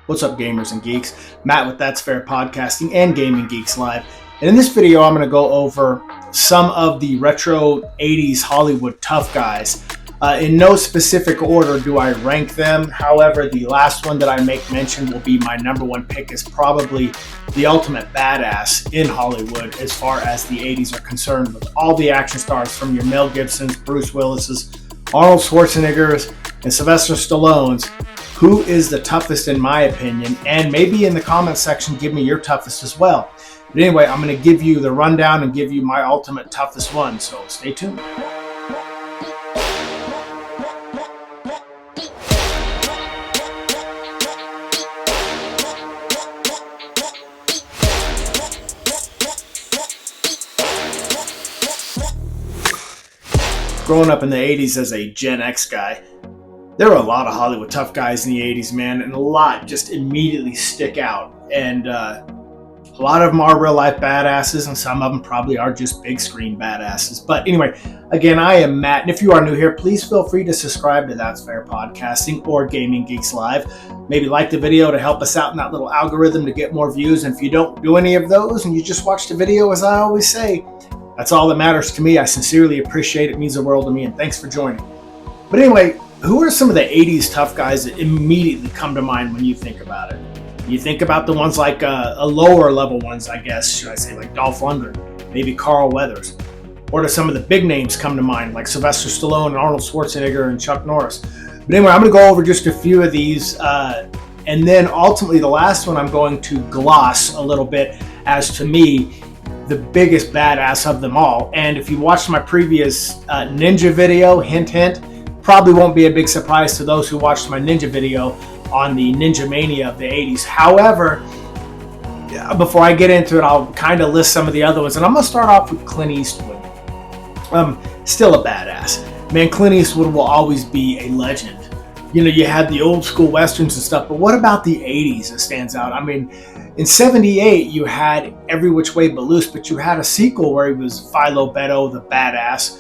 What's up, gamers and geeks? Matt with That's Fair Podcasting and Gaming Geeks Live. And in this video, I'm going to go over some of the retro 80s Hollywood tough guys. In no specific order do I rank them. However, the last one that I make mention will be my number one pick, is probably the ultimate badass in Hollywood as far as the 80s are concerned, with all the action stars from your Mel Gibsons, Bruce Willis's, Arnold Schwarzenegger's, and Sylvester Stallone's. Who is the toughest in my opinion? And maybe in the comments section, give me your toughest as well. But anyway, I'm going to give you the rundown and give you my ultimate toughest one, so stay tuned. Growing up in the 80s as a Gen X guy, there were a lot of Hollywood tough guys in the 80s, man, and a lot just immediately stick out. And a lot of them are real life badasses, and some of them probably are just big screen badasses. But anyway, again, I am Matt, and if you are new here, please feel free to subscribe to That's Fair Podcasting or Gaming Geeks Live. Maybe like the video to help us out in that little algorithm to get more views. And if you don't do any of those and you just watch the video, as I always say, that's all that matters to me. I sincerely appreciate it. It means the world to me, and thanks for joining. But anyway, who are some of the 80s tough guys that immediately come to mind when you think about it? You think about the ones like a lower level ones, I guess, should I say, like Dolph Lundgren, maybe Carl Weathers. Or do some of the big names come to mind, like Sylvester Stallone, Arnold Schwarzenegger, and Chuck Norris? But anyway, I'm going to go over just a few of these. And then ultimately, the last one I'm going to gloss a little bit as, to me, the biggest badass of them all. And if you watched my previous Ninja video, hint, hint, probably won't be a big surprise to those who watched my Ninja video on the Ninja Mania of the 80s. However, before I get into it, I'll kind of list some of the other ones. And I'm going to start off with Clint Eastwood. Still a badass. Man, Clint Eastwood will always be a legend. You know, you had the old school Westerns and stuff, but what about the 80s that stands out? I mean, in 78, you had Every Which Way But Loose, but you had a sequel where he was Philo Beto, the badass,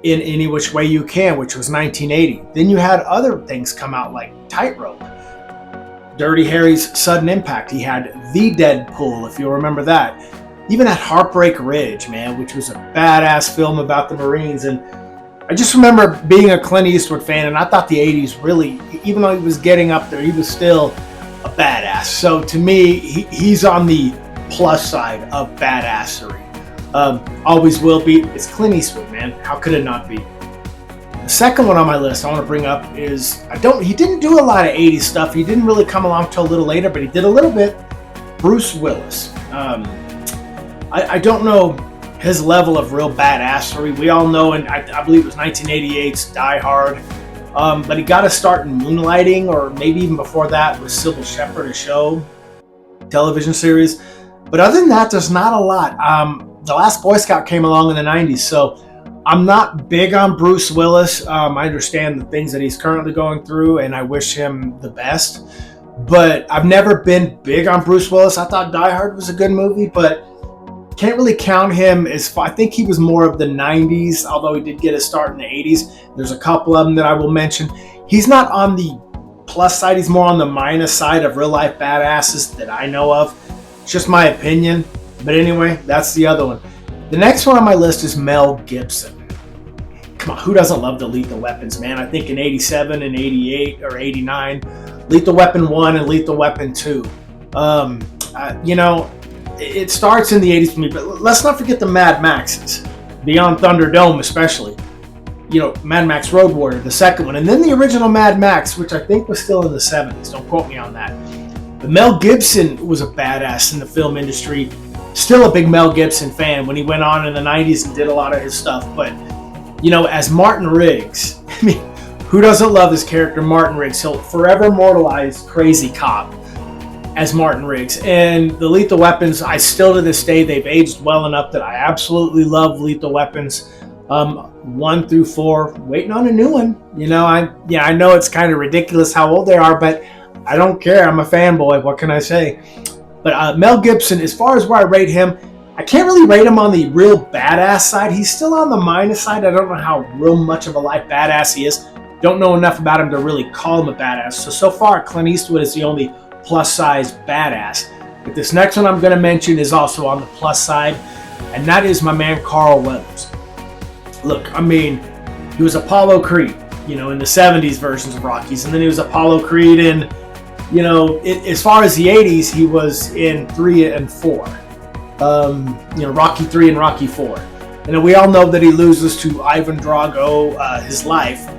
in Any Which Way You Can, which was 1980. Then you had other things come out like Tightrope, Dirty Harry's Sudden Impact. He had The Deadpool, if you remember that. Even had Heartbreak Ridge, man, which was a badass film about the Marines. And I just remember being a Clint Eastwood fan, and I thought the 80s really, even though he was getting up there, he was still a badass. So to me, he's on the plus side of badassery. Always will be. It's Clint Eastwood, man. How could it not be? The second one on my list I want to bring up is, he didn't do a lot of 80s stuff. He didn't really come along till a little later, but he did a little bit. Bruce Willis. I don't know his level of real badassery. We all know, and I believe it was 1988's Die Hard. But he got to start in Moonlighting, or maybe even before that with Sybil Shepherd, a show, television series. But other than that, there's not a lot. The Last Boy Scout came along in the 90s, so I'm not big on Bruce Willis. I understand the things that he's currently going through, and I wish him the best. But I've never been big on Bruce Willis. I thought Die Hard was a good movie, but can't really count him as far. I think he was more of the 90s, although he did get a start in the 80s. There's a couple of them that I will mention. He's not on the plus side. He's more on the minus side of real life badasses that I know of. It's just my opinion. But anyway, that's the other one. The next one on my list is Mel Gibson. Come on, who doesn't love the Lethal Weapons, man? I think in 87 and 88 or 89, Lethal Weapon 1 and Lethal Weapon 2. It starts in the 80s for me, but let's not forget the Mad Maxes, Beyond Thunderdome especially. You know, Mad Max Road Warrior, the second one, and then the original Mad Max, which I think was still in the 70s. Don't quote me on that. But Mel Gibson was a badass in the film industry. Still a big Mel Gibson fan when he went on in the 90s and did a lot of his stuff. But, you know, as Martin Riggs, I mean, who doesn't love his character, Martin Riggs? He'll forever immortalize Crazy Cop as Martin Riggs. And the Lethal Weapons, I still to this day, they've aged well enough that I absolutely love Lethal Weapons 1 through 4. Waiting on a new one. You know, I know it's kind of ridiculous how old they are, but I don't care. I'm a fanboy. What can I say? But Mel Gibson, as far as where I rate him, I can't really rate him on the real badass side. He's still on the minus side. I don't know how real much of a life badass he is. Don't know enough about him to really call him a badass. So far, Clint Eastwood is the only plus-size badass. But this next one I'm going to mention is also on the plus side, and that is my man Carl Weathers. Look, I mean, he was Apollo Creed, in the 70s versions of Rockies, and then he was Apollo Creed in, as far as the 80s, he was in 3 and 4. Rocky 3 and Rocky 4. And we all know that he loses to Ivan Drago, his life.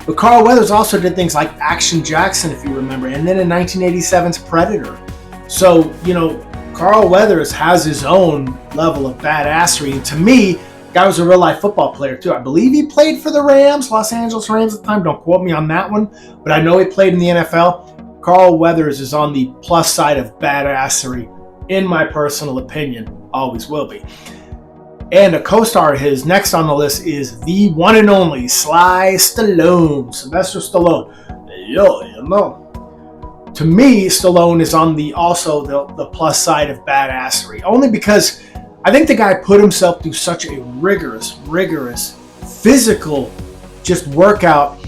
But Carl Weathers also did things like Action Jackson, if you remember, and then in 1987's Predator. So, Carl Weathers has his own level of badassery. And to me, the guy was a real-life football player, too. I believe he played for the Rams, Los Angeles Rams at the time. Don't quote me on that one. But I know he played in the NFL. Carl Weathers is on the plus side of badassery, in my personal opinion. Always will be. And a co-star of his next on the list is the one and only Sly Stallone. Sylvester Stallone. To me, Stallone is on the plus side of badassery. Only because I think the guy put himself through such a rigorous physical just workout,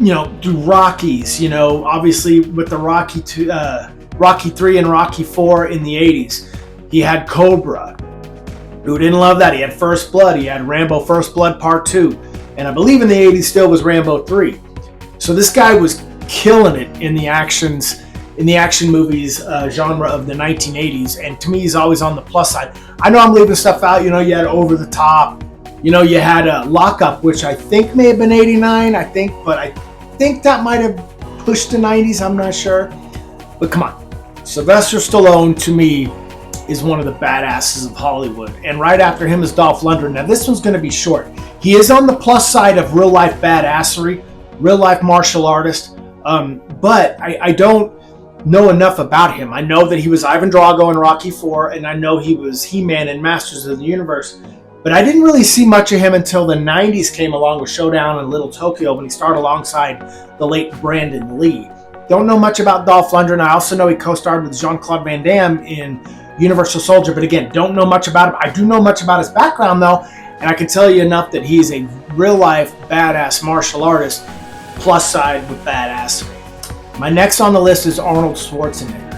through Rockies, obviously with the Rocky 3 and Rocky 4 in the 80s. He had Cobra. Who didn't love that? He had First Blood. He had Rambo First Blood Part 2. And I believe in the 80s still was Rambo 3. So this guy was killing it in the action movies genre of the 1980s. And to me, he's always on the plus side. I know I'm leaving stuff out. You had Over the Top. You had Lockup, which I think may have been 89. But I think that might have pushed the 90s. I'm not sure. But come on. Sylvester Stallone, to me, is one of the badasses of Hollywood. And right after him is Dolph Lundgren. Now, this one's going to be short. He is on the plus side of real-life badassery, real-life martial artist. But I don't know enough about him. I know that he was Ivan Drago in Rocky 4, and I know he was He-Man in Masters of the Universe. But I didn't really see much of him until the 90s came along with Showdown in Little Tokyo when he starred alongside the late Brandon Lee. Don't know much about Dolph Lundgren. I also know he co-starred with Jean-Claude Van Damme in Universal Soldier, but again, don't know much about him. I do know much about his background, though, and I can tell you enough that he's a real-life badass martial artist, plus side with badass. My next on the list is Arnold Schwarzenegger.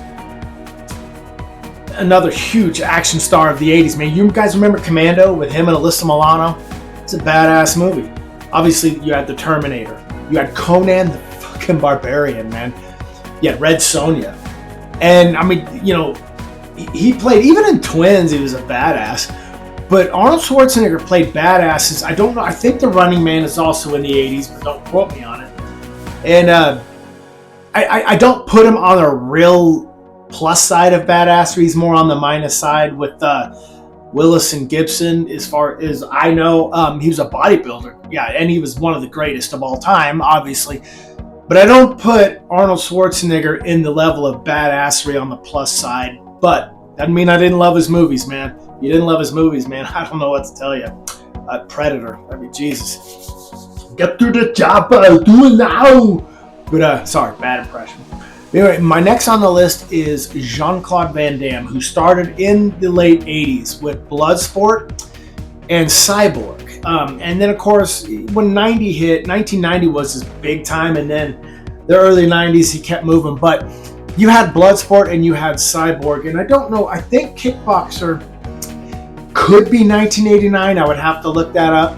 Another huge action star of the 80s, man. You guys remember Commando with him and Alyssa Milano? It's a badass movie. Obviously, you had The Terminator. You had Conan the fucking Barbarian, man. You had Red Sonja. And, I mean, he played, even in Twins, he was a badass. But Arnold Schwarzenegger played badasses. I don't know. I think The Running Man is also in the 80s, but don't quote me on it. And I don't put him on a real plus side of badassery. He's more on the minus side with Willis and Gibson. As far as I know, he was a bodybuilder. Yeah, and he was one of the greatest of all time, obviously. But I don't put Arnold Schwarzenegger in the level of badassery on the plus side. But doesn't mean I didn't love his movies, man. You didn't love his movies, man. I don't know what to tell you. Predator. I mean, Jesus. Get to the chopper. Do it now. But, sorry, bad impression. Anyway, my next on the list is Jean-Claude Van Damme, who started in the late 80s with Bloodsport and Cyborg. And then, of course, when 1990 was his big time, and then the early 90s, he kept moving. But you had Bloodsport and you had Cyborg, and I don't know, I think Kickboxer could be 1989. I would have to look that up.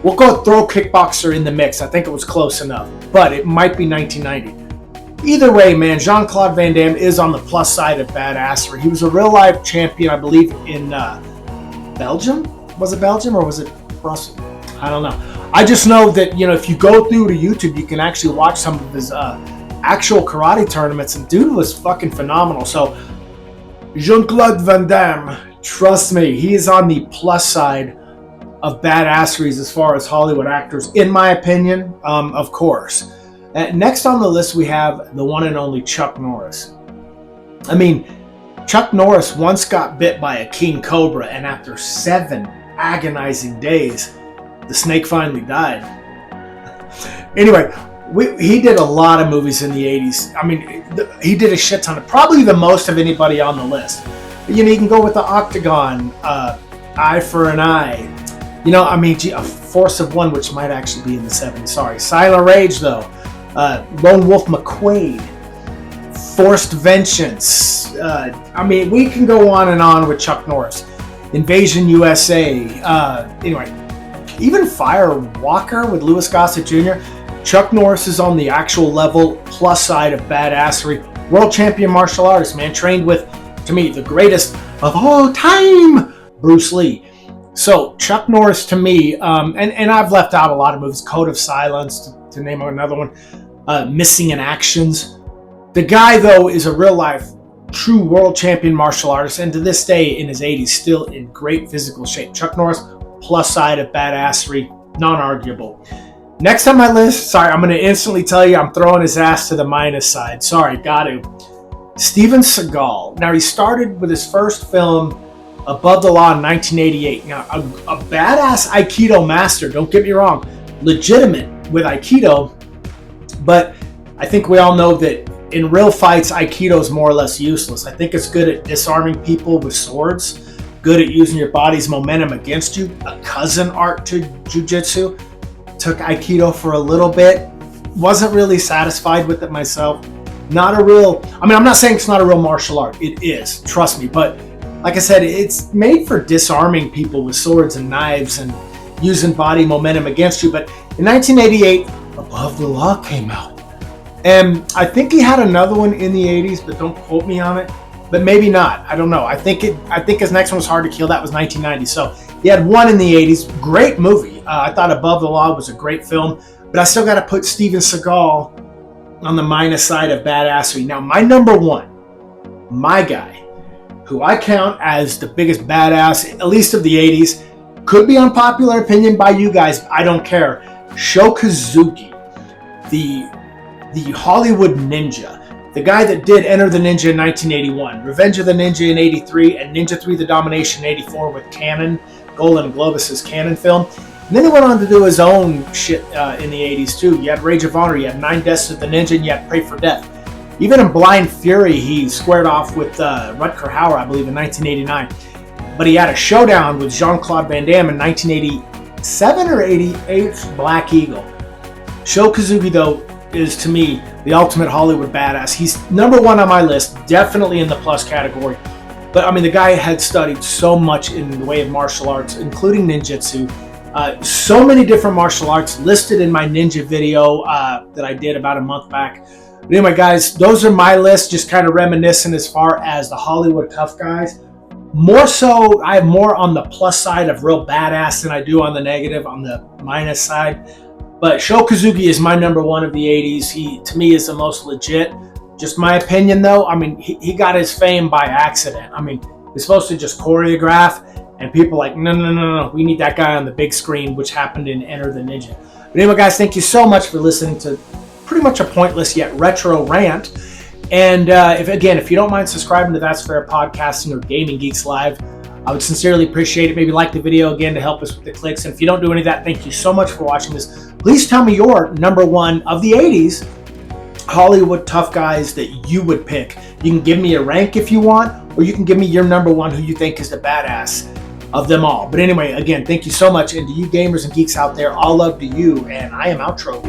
We'll go throw Kickboxer in the mix. I think it was close enough, but it might be 1990. Either way, man, Jean-Claude Van Damme is on the plus side of badassery. He was a real-life champion, I believe, in Belgium? Was it Belgium or was it Brussels? I don't know. I just know that, if you go through to YouTube, you can actually watch some of his actual karate tournaments, and dude was fucking phenomenal. So Jean-Claude Van Damme, trust me, he is on the plus side of badasseries as far as Hollywood actors, in my opinion, of course. Next on the list, we have the one and only Chuck Norris. I mean, Chuck Norris once got bit by a king cobra, and after 7 agonizing days, the snake finally died. Anyway, he did a lot of movies in the 80s. I mean, he did a shit ton of, probably the most of anybody on the list. You can go with The Octagon, Eye for an Eye, A Force of One, which might actually be in the 70s. Sorry. Silent Rage, though. Lone Wolf McQuade. Forced Vengeance. We can go on and on with Chuck Norris. Invasion USA. Even Firewalker with Louis Gossett Jr. Chuck Norris is on the actual level, plus side of badassery. World champion martial artist, man. Trained with, to me, the greatest of all time, Bruce Lee. So Chuck Norris, to me, and I've left out a lot of movies. Code of Silence, to name another one. Missing in Actions. The guy, though, is a real-life, true world champion martial artist, and to this day, in his 80s, still in great physical shape. Chuck Norris, plus side of badassery, non-arguable. Next on my list, sorry, I'm going to instantly tell you I'm throwing his ass to the minus side. Sorry, got to. Steven Seagal. Now, he started with his first film, Above the Law, in 1988. Now, a badass Aikido master, don't get me wrong, legitimate with Aikido, but I think we all know that in real fights, Aikido is more or less useless. I think it's good at disarming people with swords, good at using your body's momentum against you, a cousin art to jiu-jitsu. Took Aikido for a little bit, wasn't really satisfied with it myself. I'm not saying it's not a real martial art. It is, trust me, but like I said, it's made for disarming people with swords and knives and using body momentum against you. But in 1988, Above the Law came out. And I think he had another one in the 80s, but don't quote me on it. But maybe not. I don't know. I think his next one was Hard to Kill. That was 1990. So he had one in the 80s. Great movie. I thought Above the Law was a great film. But I still got to put Steven Seagal on the minus side of badassery. Now, my number one, my guy, who I count as the biggest badass, at least of the 80s, could be unpopular opinion by you guys. I don't care. Sho Kosugi, the Hollywood ninja. The guy that did Enter the Ninja in 1981, Revenge of the Ninja in 83, and Ninja 3 The Domination in 84 with Cannon, Golan Globus's Cannon film. And then he went on to do his own shit in the 80s too. You had Rage of Honor, you had 9 Deaths of the Ninja, and you had Pray for Death. Even in Blind Fury, he squared off with Rutger Hauer, I believe, in 1989. But he had a showdown with Jean-Claude Van Damme in 1987 or 88's Black Eagle. Sho Kosugi, though, is, to me, the ultimate Hollywood badass. He's number one on my list, definitely in the plus category. But, the guy had studied so much in the way of martial arts, including ninjutsu. So many different martial arts listed in my ninja video that I did about a month back. But anyway, guys, those are my lists, just kind of reminiscent as far as the Hollywood tough guys. More so, I have more on the plus side of real badass than I do on the negative, on the minus side. But Sho Kosugi is my number one of the 80s. He, to me, is the most legit. Just my opinion, though. He got his fame by accident. He's supposed to just choreograph, and people are like, no, we need that guy on the big screen, which happened in Enter the Ninja. But anyway, guys, thank you so much for listening to pretty much a pointless yet retro rant. And if you don't mind subscribing to That's Fair Podcasting or Gaming Geeks Live, I would sincerely appreciate it. Maybe like the video again to help us with the clicks. And if you don't do any of that, thank you so much for watching this. Please tell me your number one of the 80s Hollywood tough guys that you would pick. You can give me a rank if you want, or you can give me your number one who you think is the badass of them all. But anyway, again, thank you so much. And to you gamers and geeks out there, all love to you. And I am outro.